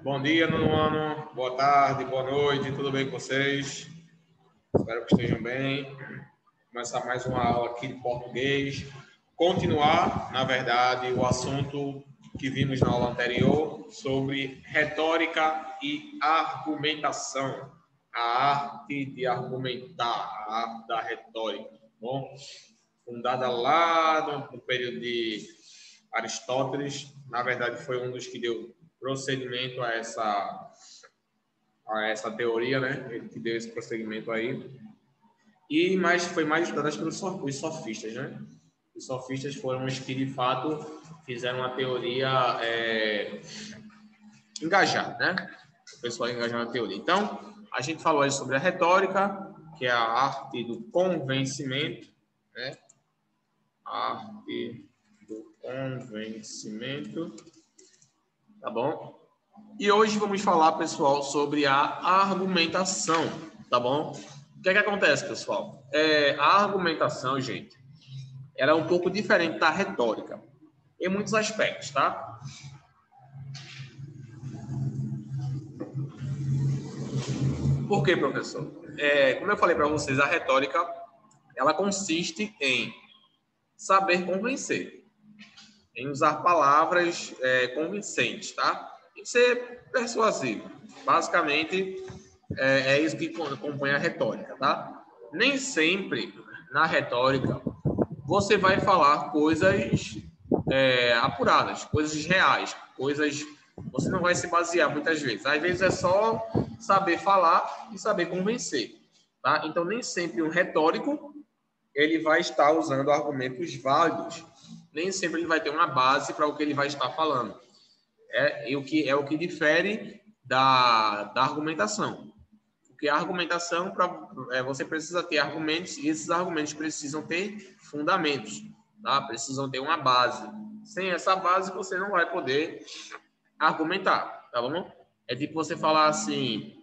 Bom dia, nono ano. Boa tarde, boa noite. Tudo bem com vocês? Espero que estejam bem. Começar mais uma aula aqui de português. Continuar, na verdade, o assunto que vimos na aula anterior sobre retórica e argumentação. A arte de argumentar, a arte da retórica. Bom, fundada lá no período de Aristóteles, na verdade, foi um dos que deu prosseguimento a essa teoria, né? Ele que deu esse prosseguimento aí. Foi mais estudada pelos sofistas, né? Os sofistas foram os que, de fato, fizeram uma teoria engajada, né? O pessoal engajado na teoria. Então, a gente falou aí sobre a retórica, que é a arte do convencimento, né? A arte do convencimento, tá bom? E hoje vamos falar, pessoal, sobre a argumentação, tá bom? O que é que acontece, pessoal? A argumentação, gente, ela é um pouco diferente da retórica, em muitos aspectos, tá? Por quê, professor? Como eu falei para vocês, a retórica, ela consiste em saber convencer, em usar palavras convincentes, tá? E ser persuasivo. Basicamente, é isso que compõe a retórica, tá? Nem sempre, na retórica, você vai falar coisas apuradas, coisas reais, coisas... Você não vai se basear muitas vezes. Às vezes é só saber falar e saber convencer, tá? Então, nem sempre um retórico ele vai estar usando argumentos válidos. Nem sempre ele vai ter uma base para o que ele vai estar falando. O que difere da argumentação. Porque a argumentação, você precisa ter argumentos, e esses argumentos precisam ter fundamentos, tá? Precisam ter uma base. Sem essa base, você não vai poder argumentar, tá bom? É tipo você falar assim,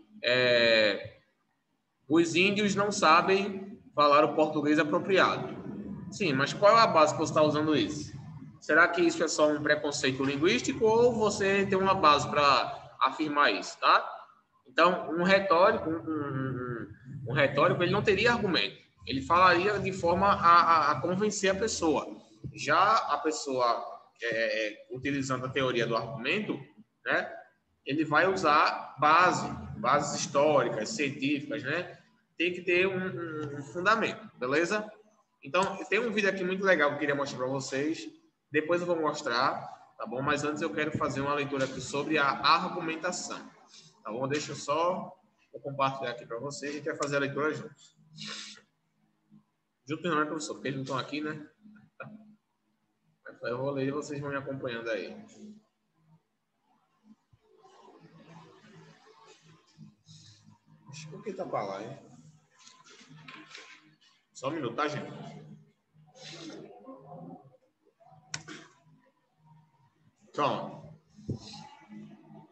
os índios não sabem falar o português apropriado. Sim, mas qual é a base que você está usando isso? Será que isso é só um preconceito linguístico ou você tem uma base para afirmar isso, tá? Então, um retórico, ele não teria argumento. Ele falaria de forma a convencer a pessoa. Já a pessoa, utilizando a teoria do argumento, né, ele vai usar bases históricas, científicas, né? Tem que ter um fundamento, beleza? Então, tem um vídeo aqui muito legal que eu queria mostrar para vocês. Depois eu vou mostrar, tá bom? Mas antes eu quero fazer uma leitura aqui sobre a argumentação. Tá bom? Deixa eu só compartilhar aqui para vocês. A gente vai fazer a leitura juntos. Juntos não é, professor? Porque eles não estão aqui, né? Eu vou ler e vocês vão me acompanhando aí. Por que tá para lá, hein? Só um minuto, tá, gente? Pronto.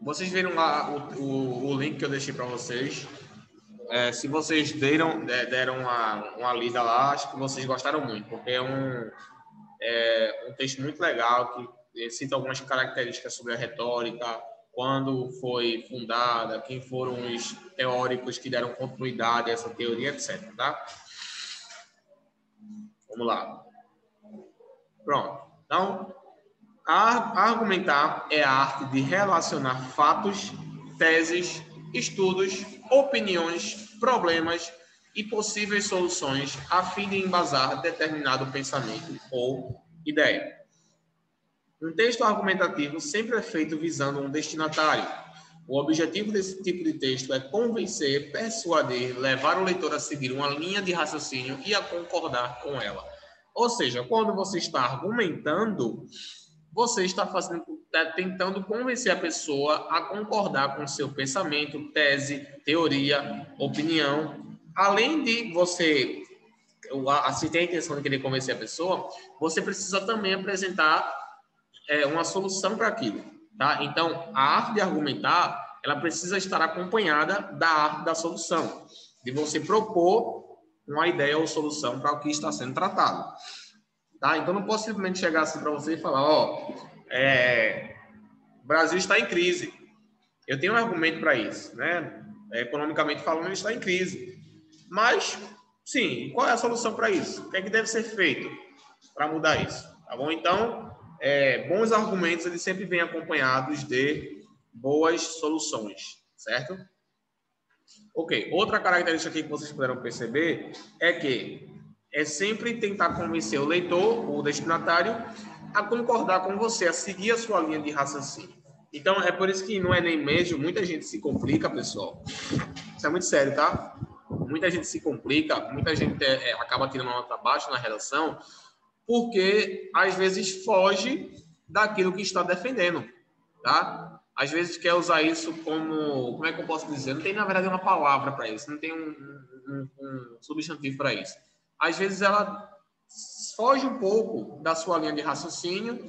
Vocês viram lá o link que eu deixei para vocês. Se vocês deram uma lida lá, acho que vocês gostaram muito, porque é um texto muito legal que cita algumas características sobre a retórica, quando foi fundada, quem foram os teóricos que deram continuidade a essa teoria, etc. Tá? Vamos lá. Pronto. Então, argumentar é a arte de relacionar fatos, teses, estudos, opiniões, problemas e possíveis soluções a fim de embasar determinado pensamento ou ideia. Um texto argumentativo sempre é feito visando um destinatário. O objetivo desse tipo de texto é convencer, persuadir, levar o leitor a seguir uma linha de raciocínio e a concordar com ela. Ou seja, quando você está argumentando, você está tentando convencer a pessoa a concordar com o seu pensamento, tese, teoria, opinião. Além de você, se tem a intenção de querer convencer a pessoa, você precisa também apresentar uma solução para aquilo. Tá? Então, a arte de argumentar, ela precisa estar acompanhada da arte da solução, de você propor uma ideia ou solução para o que está sendo tratado. Tá? Então, não posso simplesmente chegar assim para você e falar, o Brasil está em crise. Eu tenho um argumento para isso, né? Economicamente falando, ele está em crise. Mas, sim, qual é a solução para isso? O que é que deve ser feito para mudar isso? Tá bom? Então, bons argumentos, eles sempre vêm acompanhados de boas soluções, certo? Ok, outra característica aqui que vocês puderam perceber é que é sempre tentar convencer o leitor, o destinatário, a concordar com você, a seguir a sua linha de raciocínio. Então, é por isso que no Enem mesmo, muita gente se complica, pessoal. Isso é muito sério, tá? Muita gente se complica, muita gente acaba tirando uma nota baixa na redação, porque às vezes foge daquilo que está defendendo, tá? Às vezes quer usar isso como é que eu posso dizer? Não tem, na verdade, uma palavra para isso, não tem um substantivo para isso. Às vezes ela foge um pouco da sua linha de raciocínio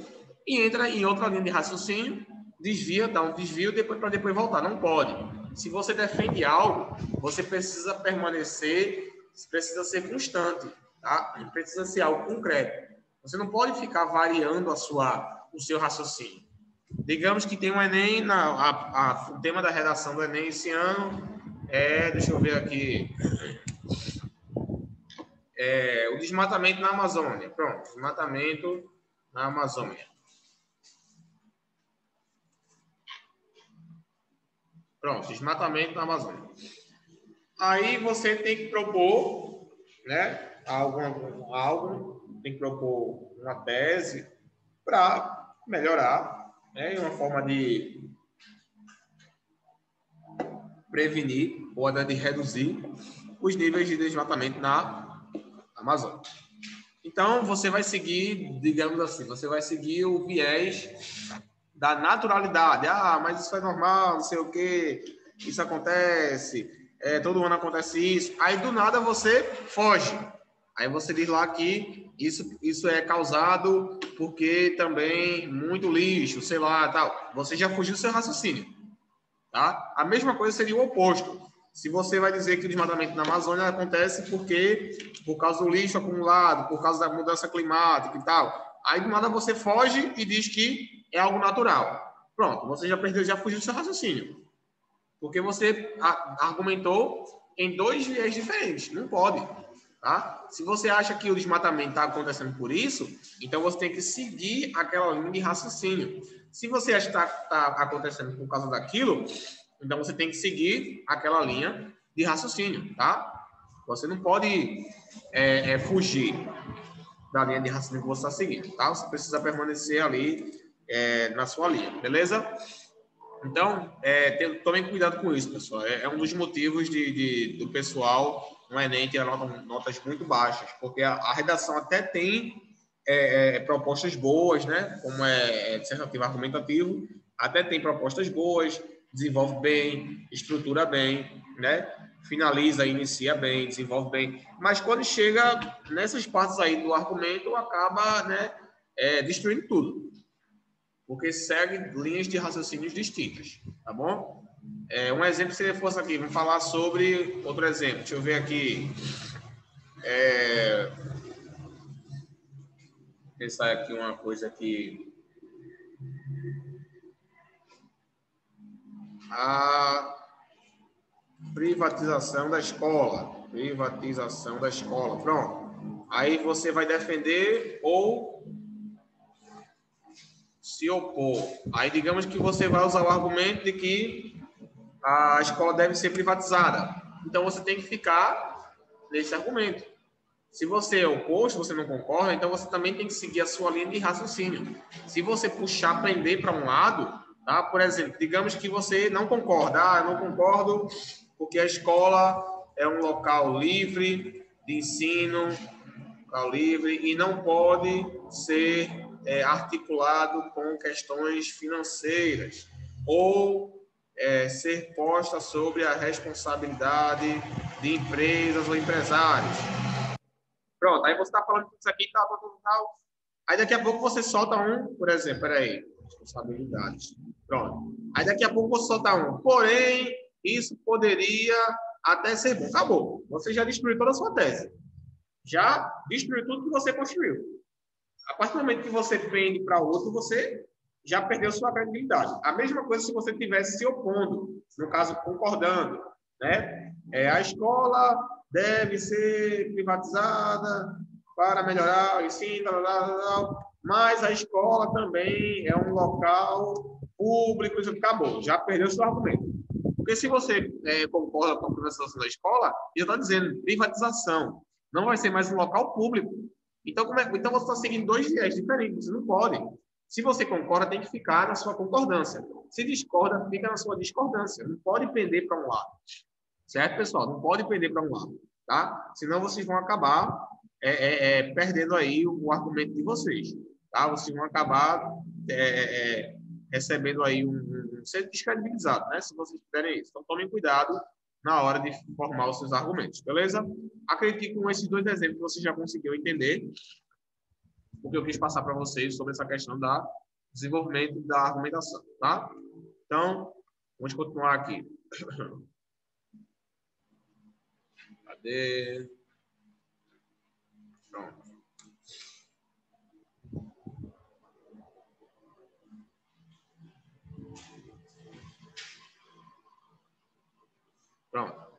e entra em outra linha de raciocínio, desvia, dá um desvio para depois voltar. Não pode. Se você defende algo, você precisa permanecer, precisa ser constante, tá? Precisa ser algo concreto. Você não pode ficar variando o seu raciocínio. Digamos que tem um Enem, o tema da redação do Enem esse ano deixa eu ver aqui, o desmatamento na Amazônia. Pronto, desmatamento na Amazônia. Pronto, desmatamento na Amazônia. Aí você tem que propor, né, algo, tem que propor uma tese para melhorar, né, uma forma de prevenir ou até de reduzir os níveis de desmatamento na Amazônia. Então, você vai seguir, digamos assim, você vai seguir o viés da naturalidade. Ah, mas isso é normal, não sei o quê, isso acontece, todo ano acontece isso. Aí, do nada, você foge. Aí você diz lá que isso é causado porque também muito lixo, sei lá, tal. Você já fugiu do seu raciocínio, tá? A mesma coisa seria o oposto. Se você vai dizer que o desmatamento na Amazônia acontece por causa do lixo acumulado, por causa da mudança climática e tal. Aí, do nada, você foge e diz que é algo natural. Pronto, você já fugiu do seu raciocínio. Porque você argumentou em dois viés diferentes. Não pode, tá? Se você acha que o desmatamento está acontecendo por isso, então você tem que seguir aquela linha de raciocínio. Se você acha que está acontecendo por causa daquilo, então você tem que seguir aquela linha de raciocínio, tá? Você não pode fugir da linha de raciocínio que você está seguindo, tá? Você precisa permanecer ali na sua linha, beleza? Então, tomem cuidado com isso, pessoal. É um dos motivos do pessoal no Enem ter notas muito baixas, porque a redação até tem propostas boas, né? Como dissertativo argumentativo, até tem propostas boas, desenvolve bem, estrutura bem, né? Finaliza, inicia bem, desenvolve bem. Mas quando chega nessas partes aí do argumento, acaba, né, destruindo tudo. Porque segue linhas de raciocínios distintas, tá bom? Um exemplo, se fosse aqui, vamos falar sobre outro exemplo. Deixa eu ver aqui. Pensar aqui uma coisa aqui. A privatização da escola. Privatização da escola. Pronto. Aí você vai defender ou se opor. Aí digamos que você vai usar o argumento de que a escola deve ser privatizada. Então você tem que ficar nesse argumento. Se você é oposto, você não concorda, então você também tem que seguir a sua linha de raciocínio. Se você puxar, prender para um lado, tá? Por exemplo, digamos que você não concorda. Eu não concordo porque a escola é um local livre de ensino, local livre, e não pode ser articulado com questões financeiras ou ser posta sobre a responsabilidade de empresas ou empresários. Pronto, aí você está falando isso aqui, tal. Aí daqui a pouco você solta por exemplo, peraí, responsabilidades. Pronto. Aí daqui a pouco você solta porém, isso poderia até ser bom. Acabou. Você já destruiu toda a sua tese. Já destruiu tudo que você construiu. A partir do momento que você pende para outro, você já perdeu sua credibilidade. A mesma coisa se você estivesse se opondo, no caso, concordando, né? A escola deve ser privatizada para melhorar o ensino, mas a escola também é um local público, isso acabou, já perdeu seu argumento. Porque se você concorda com a privatização da escola, já está dizendo privatização, não vai ser mais um local público. Então, então você está seguindo dois viés diferentes, você não pode. Se você concorda, tem que ficar na sua concordância. Se discorda, fica na sua discordância. Não pode pender para um lado. Certo, pessoal? Não pode pender para um lado, tá? Senão vocês vão acabar perdendo aí o argumento de vocês, tá? Vocês vão acabar recebendo aí ser descredibilizado, né? Se vocês fizerem isso. Então, tomem cuidado na hora de formar os seus argumentos, beleza? Acredito que com esses dois exemplos você já conseguiu entender o que eu quis passar para vocês sobre essa questão do desenvolvimento da argumentação, tá? Então, vamos continuar aqui. Cadê? Pronto. Pronto.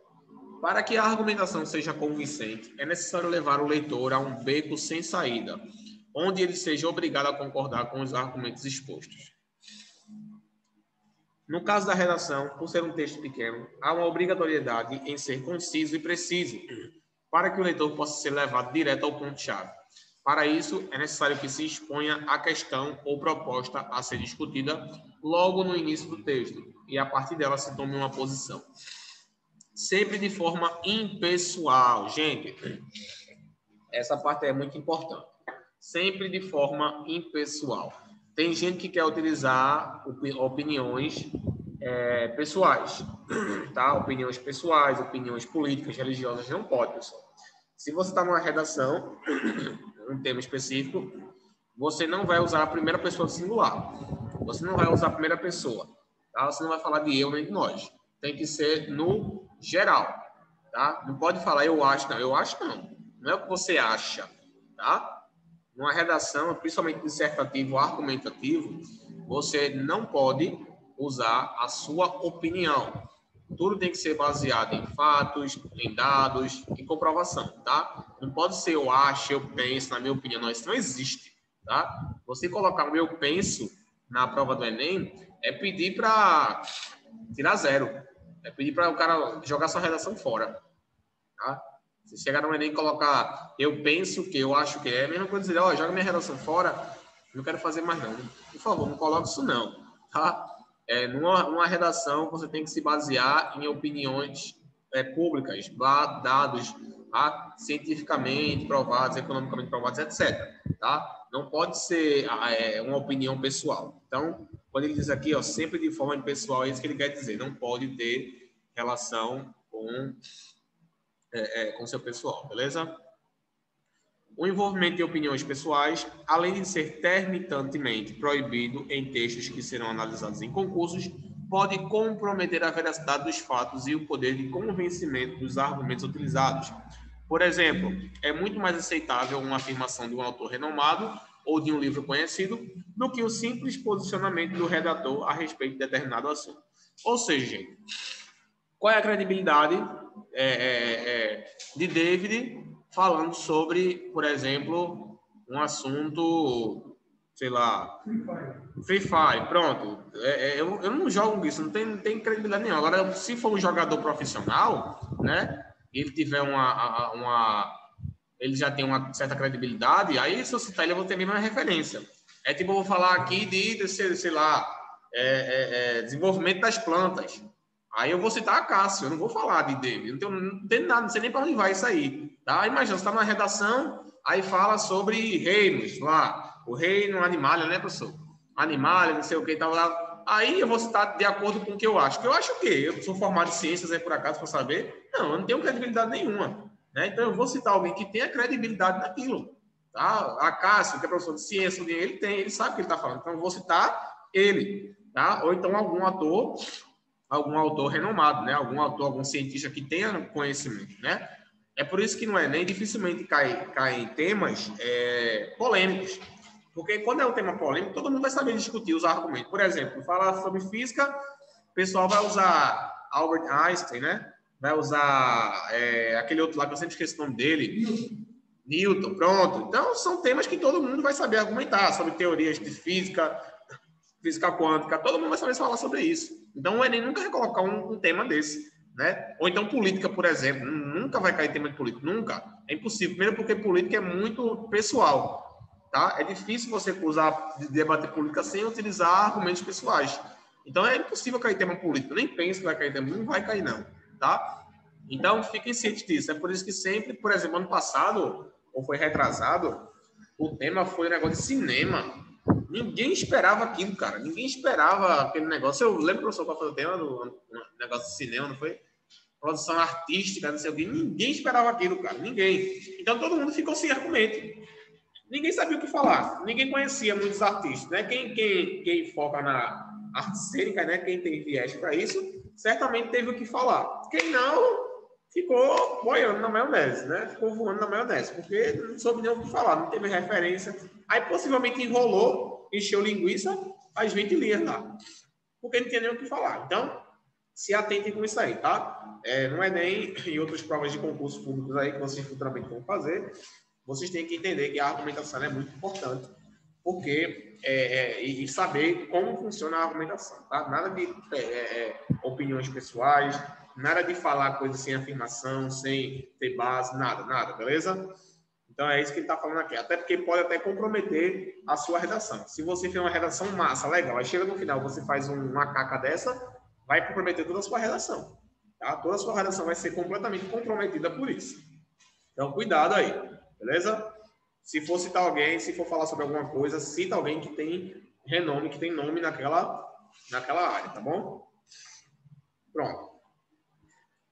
Para que a argumentação seja convincente, é necessário levar o leitor a um beco sem saída, onde ele seja obrigado a concordar com os argumentos expostos. No caso da redação, por ser um texto pequeno, há uma obrigatoriedade em ser conciso e preciso, para que o leitor possa ser levado direto ao ponto-chave. Para isso, é necessário que se exponha a questão ou proposta a ser discutida logo no início do texto, e a partir dela se tome uma posição. Sempre de forma impessoal. Gente, essa parte é muito importante. Sempre de forma impessoal. Tem gente que quer utilizar opiniões pessoais, tá? Opiniões pessoais, opiniões políticas, religiosas, não pode, pessoal. Se você está numa redação, um tema específico, você não vai usar a primeira pessoa singular. Você não vai usar a primeira pessoa, tá? Você não vai falar de eu nem de nós. Tem que ser no geral, tá? Não pode falar eu acho, não. Eu acho, não. Não é o que você acha, tá? Numa redação, principalmente dissertativo ou argumentativo, você não pode usar a sua opinião. Tudo tem que ser baseado em fatos, em dados, em comprovação, tá? Não pode ser eu acho, eu penso, na minha opinião. Não, isso não existe, tá? Você colocar o eu penso na prova do Enem é pedir para tirar zero. É pedir para o cara jogar sua redação fora, tá? Se chegar no Enem e colocar eu penso que, eu acho que é a mesma coisa dizer, ó, joga minha redação fora, não quero fazer mais não. Por favor, não coloque isso não, tá? Numa redação, você tem que se basear em opiniões públicas, dados cientificamente provados, economicamente provados, etc. Tá? Não pode ser uma opinião pessoal. Então, quando ele diz aqui, ó, sempre de forma impessoal, é isso que ele quer dizer. Não pode ter relação com seu pessoal, beleza? O envolvimento de opiniões pessoais, além de ser terminantemente proibido em textos que serão analisados em concursos, pode comprometer a veracidade dos fatos e o poder de convencimento dos argumentos utilizados. Por exemplo, é muito mais aceitável uma afirmação de um autor renomado ou de um livro conhecido do que o simples posicionamento do redator a respeito de determinado assunto. Ou seja, gente, qual é a credibilidade de David falando sobre, por exemplo, um assunto, sei lá, Free Fire, pronto. Eu não jogo isso, não tem credibilidade nenhuma. Agora, se for um jogador profissional, né, ele tiver ele já tem uma certa credibilidade, aí se eu citar ele, eu vou ter a mesma referência. É tipo, eu vou falar aqui de sei lá, desenvolvimento das plantas. Aí eu vou citar a Cássio, eu não vou falar de David, não tem nada, não sei nem para onde vai isso aí. Tá? Imagina, você está numa redação, aí fala sobre reinos lá, o reino animal, né, professor? Animal, não sei o que, tal lá. Aí eu vou citar de acordo com o que eu acho. Que eu acho o quê? Eu sou formado em ciências, por acaso, para saber? Não, eu não tenho credibilidade nenhuma. Né? Então eu vou citar alguém que tenha credibilidade naquilo. Tá? A Cássio, que é professor de ciência, ele sabe o que ele está falando. Então eu vou citar ele. Tá? Ou então algum autor renomado, né? Algum cientista que tenha conhecimento, né? É por isso que no Enem dificilmente cai em temas polêmicos, Porque quando é um tema polêmico, todo mundo vai saber discutir os argumentos. Por exemplo, falar sobre física, o pessoal vai usar Albert Einstein, né? Vai usar aquele outro lá que eu sempre esqueço o nome dele. Newton, pronto. Então, são temas que todo mundo vai saber argumentar sobre teorias de física, física quântica. Todo mundo vai saber falar sobre isso. Então, o Enem nunca vai colocar um tema desse, né? Ou então política, por exemplo. Nunca vai cair tema de política. Nunca. É impossível. Primeiro porque política é muito pessoal, tá? É difícil você debater política sem utilizar argumentos pessoais. Então, é impossível cair tema político. Nem pense que vai cair tema. Não vai cair, não, tá? Então, fiquem cientes disso. É por isso que sempre, por exemplo, ano passado, ou foi retrasado, o tema foi um negócio de cinema. Ninguém esperava aquilo, cara. Ninguém esperava aquele negócio. Eu lembro, professor, qual foi o tema do negócio de cinema, não foi? Produção artística, não sei o quê. Ninguém esperava aquilo, cara. Ninguém. Então, todo mundo ficou sem argumento. Ninguém sabia o que falar. Ninguém conhecia muitos artistas, né? Quem foca na arte cênica, né? Quem tem viés para isso, certamente teve o que falar. Quem não, ficou boiando na maionese, né? Ficou voando na maionese, porque não soube nem o que falar, não teve referência. Aí possivelmente enrolou, encheu linguiça, faz 20 linhas lá. Porque não tinha nem o que falar. Então, se atentem com isso aí, tá? No Enem e outras provas de concursos públicos aí que vocês futuramente vão fazer, vocês têm que entender que a argumentação é muito importante, porque e saber como funciona a argumentação, tá? Nada de opiniões pessoais, nada de falar coisas sem afirmação, sem ter base, nada, beleza? Então é isso que ele está falando aqui. Até porque pode até comprometer a sua redação. Se você fez uma redação massa, legal, aí chega no final, você faz uma caca dessa, vai comprometer toda a sua redação, tá? Toda a sua redação vai ser completamente comprometida por isso. Então cuidado aí, beleza? Se for citar alguém, se for falar sobre alguma coisa, cita alguém que tem renome, que tem nome naquela área, tá bom? Pronto.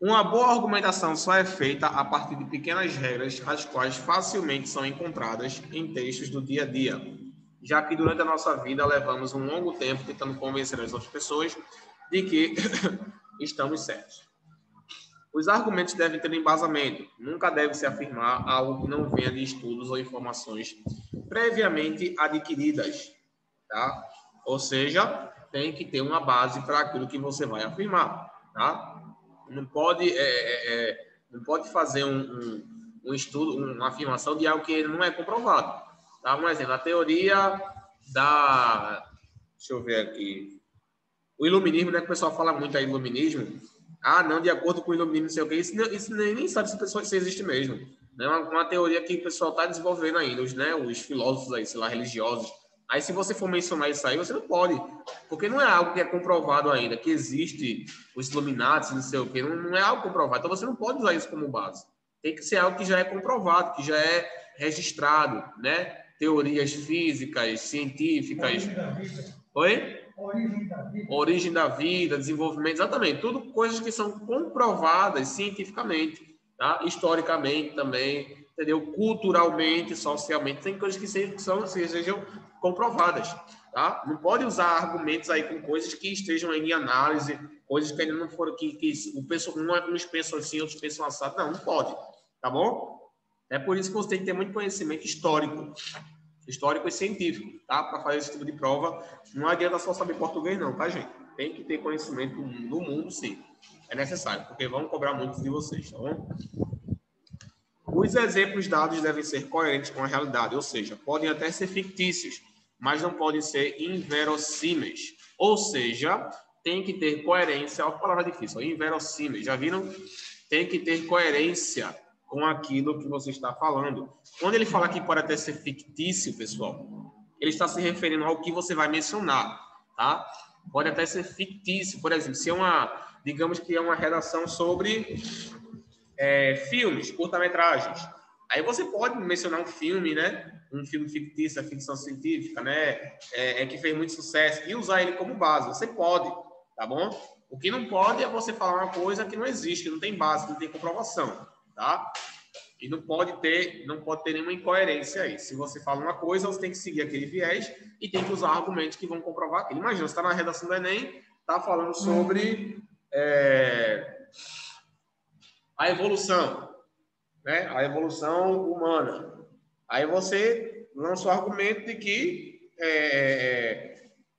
Uma boa argumentação só é feita a partir de pequenas regras, as quais facilmente são encontradas em textos do dia a dia, já que durante a nossa vida levamos um longo tempo tentando convencer as outras pessoas de que estamos certos. Os argumentos devem ter embasamento. Nunca deve se afirmar algo que não venha de estudos ou informações previamente adquiridas, tá? Ou seja, tem que ter uma base para aquilo que você vai afirmar, tá? Não pode fazer um estudo, uma afirmação de algo que não é comprovado, tá? Um exemplo, a teoria da... Deixa eu ver aqui. O iluminismo, né? Que o pessoal fala muito aí, iluminismo. Ah, não, de acordo com o iluminismo, não sei o quê. Isso nem sabe se existe mesmo. É uma teoria que o pessoal está desenvolvendo ainda, os filósofos aí, sei lá, religiosos. Aí, se você for mencionar isso aí, você não pode. Porque não é algo que é comprovado ainda, que existe os Illuminati, não sei o quê. Não é algo comprovado. Então, você não pode usar isso como base. Tem que ser algo que já é comprovado, que já é registrado, né? Teorias físicas, científicas. Oi? Origem da vida, desenvolvimento, exatamente. Tudo coisas que são comprovadas cientificamente, tá? Historicamente também, entendeu? Culturalmente, socialmente, tem coisas que sejam comprovadas, tá? Não pode usar argumentos aí com coisas que estejam em análise, coisas que ainda não foram, que uns pensam assim, outros pensam assado. Não pode, tá bom? É por isso que você tem que ter muito conhecimento histórico e científico, tá? Para fazer esse tipo de prova. Não adianta só saber português, não, tá, gente? Tem que ter conhecimento do mundo, sim. É necessário, porque vão cobrar muito de vocês, tá bom? Os exemplos dados devem ser coerentes com a realidade, ou seja, podem até ser fictícios, mas não podem ser inverossímeis. Ou seja, tem que ter coerência. Olha a palavra difícil, inverossímeis. Já viram? Tem que ter coerência com aquilo que você está falando. Quando ele fala que pode até ser fictício, pessoal, ele está se referindo ao que você vai mencionar, tá? Pode até ser fictício. Por exemplo, se digamos que é uma redação sobre filmes, curta-metragens. Aí você pode mencionar um filme, né? Um filme fictício, a ficção científica, né? Que fez muito sucesso e usar ele como base. Você pode, tá bom? O que não pode é você falar uma coisa que não existe, que não tem base, que não tem comprovação, tá? E não pode ter nenhuma incoerência aí. Se você fala uma coisa, você tem que seguir aquele viés e tem que usar argumentos que vão comprovar aquilo. Imagina, você está na redação do Enem, está falando sobre a evolução, né? A evolução humana. Aí você lança o argumento de que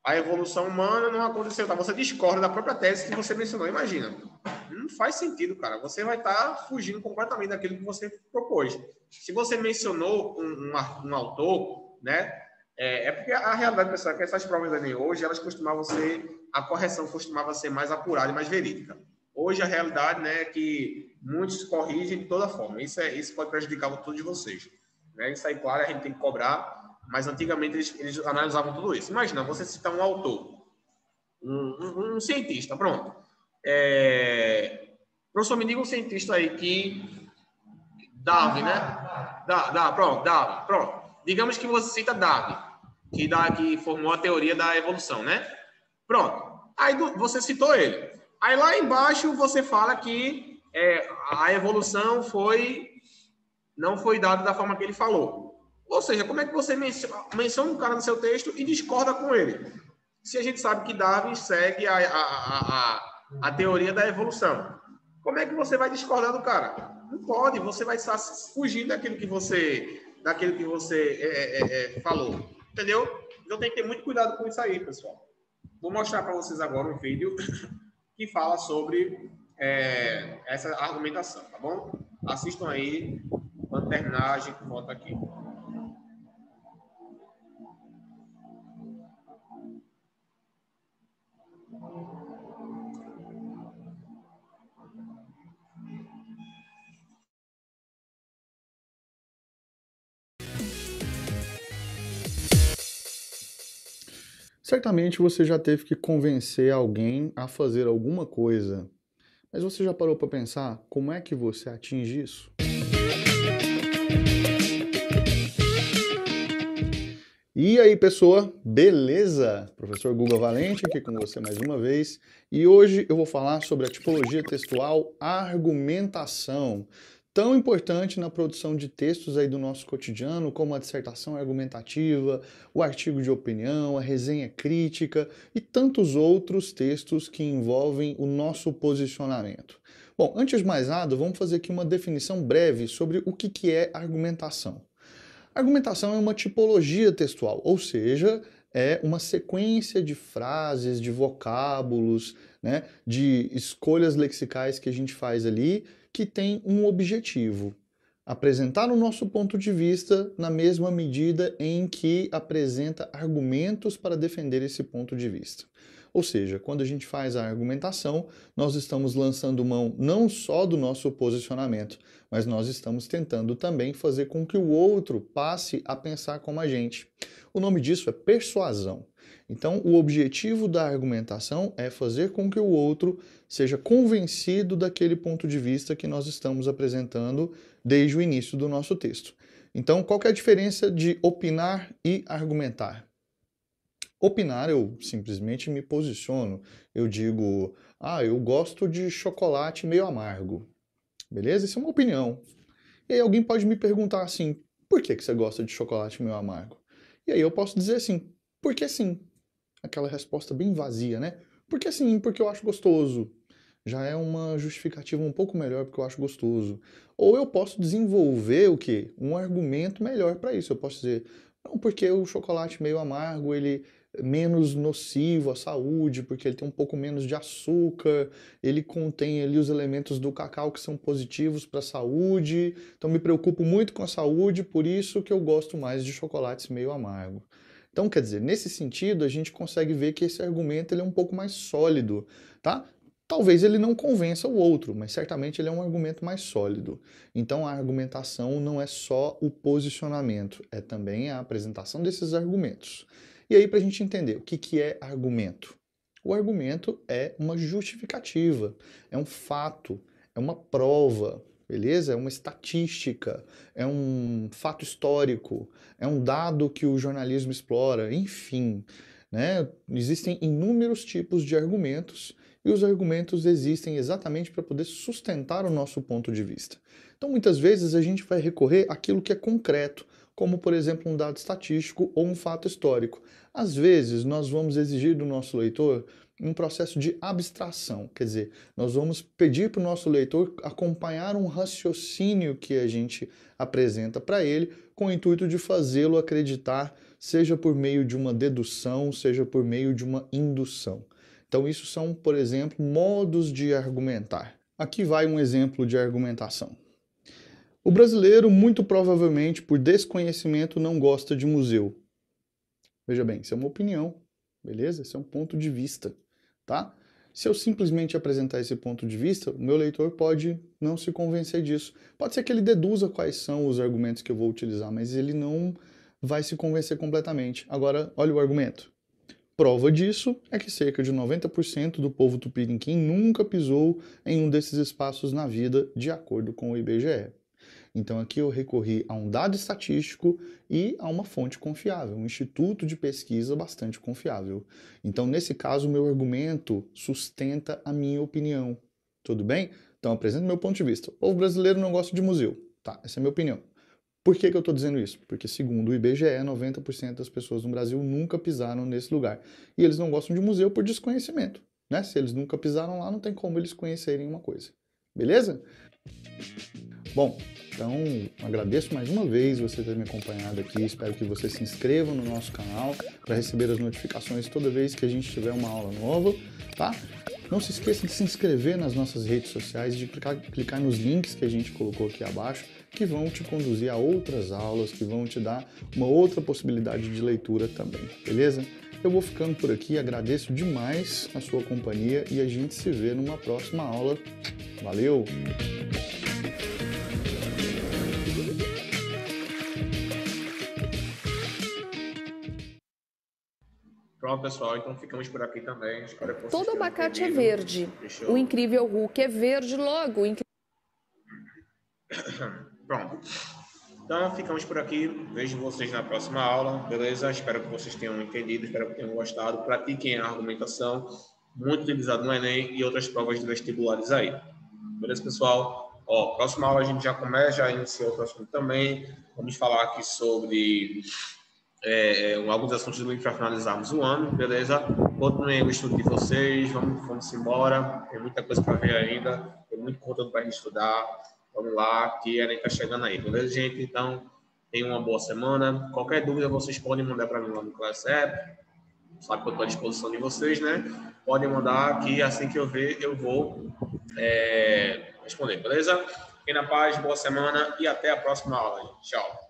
a evolução humana não aconteceu, tá? Você discorda da própria tese que você mencionou. Imagina. Não faz sentido, cara. Você vai estar fugindo completamente daquilo que você propôs. Se você mencionou um autor, né? Porque a realidade, pessoal, é que essas provas do Enem hoje, elas costumavam ser, a correção costumava ser mais apurada e mais verídica. Hoje a realidade, né, é que muitos corrigem de toda forma. Isso pode prejudicar todos vocês. Né? Isso aí, claro, a gente tem que cobrar, mas antigamente eles analisavam tudo isso. Imagina, você citar um autor, um cientista, pronto. Professor, me diga um cientista aí que... Darwin, né? Darwin, pronto. Digamos que você cita Darwin, que formou a teoria da evolução, né? Pronto. Aí você citou ele. Aí lá embaixo você fala que a evolução não foi dada da forma que ele falou. Ou seja, como é que você menciona um cara no seu texto e discorda com ele? Se a gente sabe que Darwin segue a teoria da evolução, como é que você vai discordar do cara? Não pode, você vai estar fugindo daquilo que você falou. Entendeu? Então tem que ter muito cuidado com isso aí, pessoal. Vou mostrar para vocês agora um vídeo que fala sobre essa argumentação, tá bom? Assistam aí, quando terminar a gente volta aqui. Certamente você já teve que convencer alguém a fazer alguma coisa, mas você já parou para pensar como é que você atinge isso? E aí, pessoa, beleza? Professor Guga Valente aqui com você mais uma vez, e hoje eu vou falar sobre a tipologia textual argumentação, tão importante na produção de textos aí do nosso cotidiano, como a dissertação argumentativa, o artigo de opinião, a resenha crítica e tantos outros textos que envolvem o nosso posicionamento. Bom, antes de mais nada, vamos fazer aqui uma definição breve sobre o que é argumentação. Argumentação é uma tipologia textual, ou seja, é uma sequência de frases, de vocábulos, né, de escolhas lexicais que a gente faz ali, que tem um objetivo: apresentar o nosso ponto de vista na mesma medida em que apresenta argumentos para defender esse ponto de vista. Ou seja, quando a gente faz a argumentação, nós estamos lançando mão não só do nosso posicionamento, mas nós estamos tentando também fazer com que o outro passe a pensar como a gente. O nome disso é persuasão. Então, o objetivo da argumentação é fazer com que o outro seja convencido daquele ponto de vista que nós estamos apresentando desde o início do nosso texto. Então, qual que é a diferença de opinar e argumentar? Opinar, eu simplesmente me posiciono. Eu digo, eu gosto de chocolate meio amargo. Beleza? Isso é uma opinião. E aí alguém pode me perguntar assim, por que você gosta de chocolate meio amargo? E aí eu posso dizer assim, porque sim. Aquela resposta bem vazia, né? Porque sim, porque eu acho gostoso. Já é uma justificativa um pouco melhor porque eu acho gostoso. Ou eu posso desenvolver o quê? Um argumento melhor para isso. Eu posso dizer, não, porque o chocolate meio amargo, ele é menos nocivo à saúde, porque ele tem um pouco menos de açúcar, ele contém ali os elementos do cacau que são positivos para a saúde, então me preocupo muito com a saúde, por isso que eu gosto mais de chocolates meio amargo. Então, quer dizer, nesse sentido, a gente consegue ver que esse argumento ele é um pouco mais sólido, tá? Talvez ele não convença o outro, mas certamente ele é um argumento mais sólido. Então a argumentação não é só o posicionamento, é também a apresentação desses argumentos. E aí, para a gente entender o que é argumento? O argumento é uma justificativa, é um fato, é uma prova, beleza? É uma estatística, é um fato histórico, é um dado que o jornalismo explora, enfim, né? Existem inúmeros tipos de argumentos e os argumentos existem exatamente para poder sustentar o nosso ponto de vista. Então, muitas vezes a gente vai recorrer àquilo que é concreto, como, por exemplo, um dado estatístico ou um fato histórico. Às vezes, nós vamos exigir do nosso leitor um processo de abstração, quer dizer, nós vamos pedir para o nosso leitor acompanhar um raciocínio que a gente apresenta para ele, com o intuito de fazê-lo acreditar seja por meio de uma dedução, seja por meio de uma indução. Então, isso são, por exemplo, modos de argumentar. Aqui vai um exemplo de argumentação. O brasileiro, muito provavelmente, por desconhecimento, não gosta de museu. Veja bem, isso é uma opinião, beleza? Isso é um ponto de vista, tá? Se eu simplesmente apresentar esse ponto de vista, o meu leitor pode não se convencer disso. Pode ser que ele deduza quais são os argumentos que eu vou utilizar, mas ele não vai se convencer completamente. Agora, olha o argumento. Prova disso é que cerca de 90% do povo tupiniquim nunca pisou em um desses espaços na vida, de acordo com o IBGE. Então aqui eu recorri a um dado estatístico e a uma fonte confiável, um instituto de pesquisa bastante confiável. Então nesse caso o meu argumento sustenta a minha opinião, tudo bem? Então apresento meu ponto de vista. O povo brasileiro não gosta de museu, tá? Essa é a minha opinião. Por que eu estou dizendo isso? Porque segundo o IBGE, 90% das pessoas no Brasil nunca pisaram nesse lugar. E eles não gostam de museu por desconhecimento, né? Se eles nunca pisaram lá, não tem como eles conhecerem uma coisa. Beleza? Bom, então agradeço mais uma vez você ter me acompanhado aqui, espero que você se inscreva no nosso canal para receber as notificações toda vez que a gente tiver uma aula nova, tá? Não se esqueça de se inscrever nas nossas redes sociais, de clicar nos links que a gente colocou aqui abaixo, que vão te conduzir a outras aulas, que vão te dar uma outra possibilidade de leitura também, beleza? Eu vou ficando por aqui, agradeço demais a sua companhia e a gente se vê numa próxima aula. Valeu! Pronto, pessoal, então ficamos por aqui também. Espero que vocês Todo tenham abacate é entendido. verde. O incrível Hulk é verde logo. Pronto. Então, ficamos por aqui. Vejo vocês na próxima aula, beleza? Espero que vocês tenham entendido, espero que tenham gostado. Pratiquem a argumentação, muito utilizado no Enem e outras provas de vestibulares aí. Beleza, pessoal? Ó, próxima aula a gente já começa, já iniciou o assunto também. Vamos falar aqui sobre alguns assuntos do livro para finalizarmos o ano, beleza? Continuem o estudo de vocês, vamos embora. Tem muita coisa para ver ainda, tem muito conteúdo para a gente estudar. Vamos lá, que a Enem está chegando aí, beleza, gente? Então, tenham uma boa semana. Qualquer dúvida, vocês podem mandar para mim lá no Class App. Sabe que eu estou à disposição de vocês, né? Podem mandar que assim que eu ver, eu vou responder, beleza? Fiquem na paz, boa semana e até a próxima aula. Tchau.